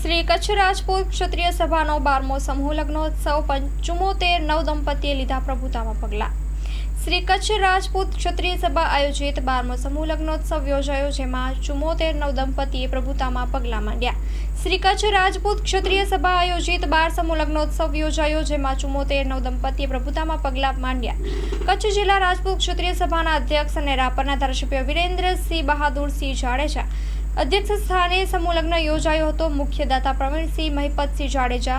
શ્રી કચ્છ રાજપૂત ક્ષત્રિય સભાનો 12મો સમૂહ લગ્નોત્સવ 74 નવદંપતીએ લીધા પ્રભુતામાં પગલાં। શ્રી કચ્છ રાજપૂત ક્ષત્રિય સભા આયોજિત 12મો સમૂહ લગ્નોત્સવ યોજાયો, જેમાં 74 નવદંપતીએ પ્રભુતામાં પગલાં માંડ્યા। શ્રી કચ્છ રાજપૂત ક્ષત્રિય સભા આયોજિત 12 સમૂહ લગ્નોત્સવ યોજાયો, જેમાં 74 નવદંપતીએ પ્રભુતામાં પગલાં માંડ્યા। કચ્છ જિલ્લા રાજપૂત ક્ષત્રિય સભાના અધ્યક્ષ અને રાપરના ધારાસભ્ય વિરેન્દ્રસિંહ બહાદુરસિંહ જાડેજા અધ્યક્ષ સ્થાને સમૂહ લગ્ન યોજાયો હતો। મુખ્ય દાતા પ્રવીણસિંહ મહિપતસિંહ જાડેજા,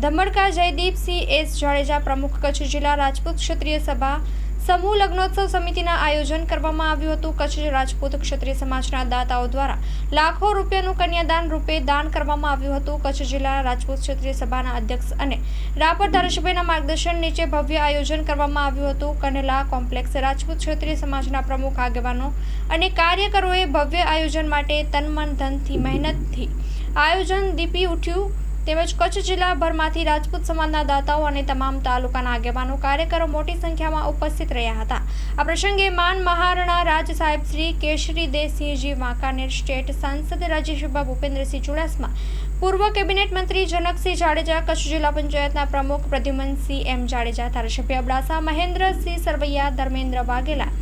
ધમડકા જયદીપસિંહ એસ જાડેજા પ્રમુખ, કચ્છ જિલ્લા રાજપૂત ક્ષત્રિય સભા સમૂહ લગ્નોત્સવ સમિતિના આયોજન કરવામાં આવ્યું હતું। કચ્છ રાજપૂત ક્ષત્રિય સમાજના દાતાઓ દ્વારા લાખો રૂપિયાનું કન્યાદાન રૂપે દાન કરવામાં આવ્યું હતું। કચ્છ જિલ્લા રાજપૂત ક્ષત્રિય સભાના અધ્યક્ષ અને રાપર ધારાસભ્યના માર્ગદર્શન નીચે ભવ્ય આયોજન કરવામાં આવ્યું હતું। કનેલા કોમ્પ્લેક્સ રાજપૂત ક્ષત્રિય સમાજના પ્રમુખ, આગેવાનો અને કાર્યકરોએ ભવ્ય આયોજન માટે તન મન ધનથી મહેનતથી આયોજન દીપી ઉઠ્યું, તેમજ કચ્છ જિલ્લાભરમાંથી રાજપૂત સમાજના દાતાઓ અને તમામ તાલુકાના આગેવાનો, કાર્યકરો મોટી સંખ્યામાં ઉપસ્થિત રહ્યા હતા। આ પ્રસંગે માન મહારણા રાજ સાહેબ શ્રી કેશરીદેવસિંહજી વાંકાનેર, સ્ટેટ સાંસદ રાજ્યસભા ભૂપેન્દ્રસિંહ ચુડાસમા, પૂર્વ કેબિનેટ મંત્રી જનકસિંહ જાડેજા, કચ્છ જિલ્લા પંચાયતના પ્રમુખ પ્રદ્યુમનસિંહ એમ જાડેજા, ધારાસભ્ય અબડાસા મહેન્દ્રસિંહ સરવૈયા, ધર્મેન્દ્ર વાઘેલા,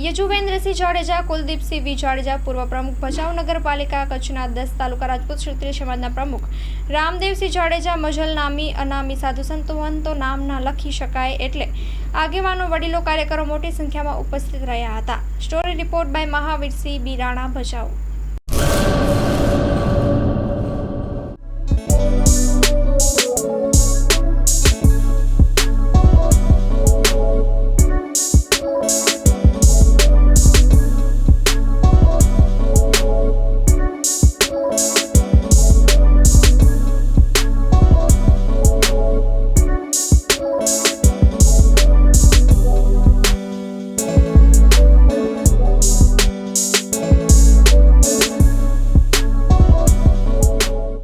યજુવેન્દ્રસિંહ જાડેજા, કુલદીપસિંહ વી જાડેજા, પૂર્વ પ્રમુખ ભચાઉ નગરપાલિકા, કચ્છના 10 તાલુકા રાજપૂત ક્ષત્રિય સમાજના પ્રમુખ રામદેવસિંહ જાડેજા, મજલ નામી અનામી સાધુ સંતો નામ ના લખી શકાય એટલે આગેવાનો, વડીલો, કાર્યકરો મોટી સંખ્યામાં ઉપસ્થિત રહ્યા હતા। Story report by Mahavirsinh B Rana, Bhachau.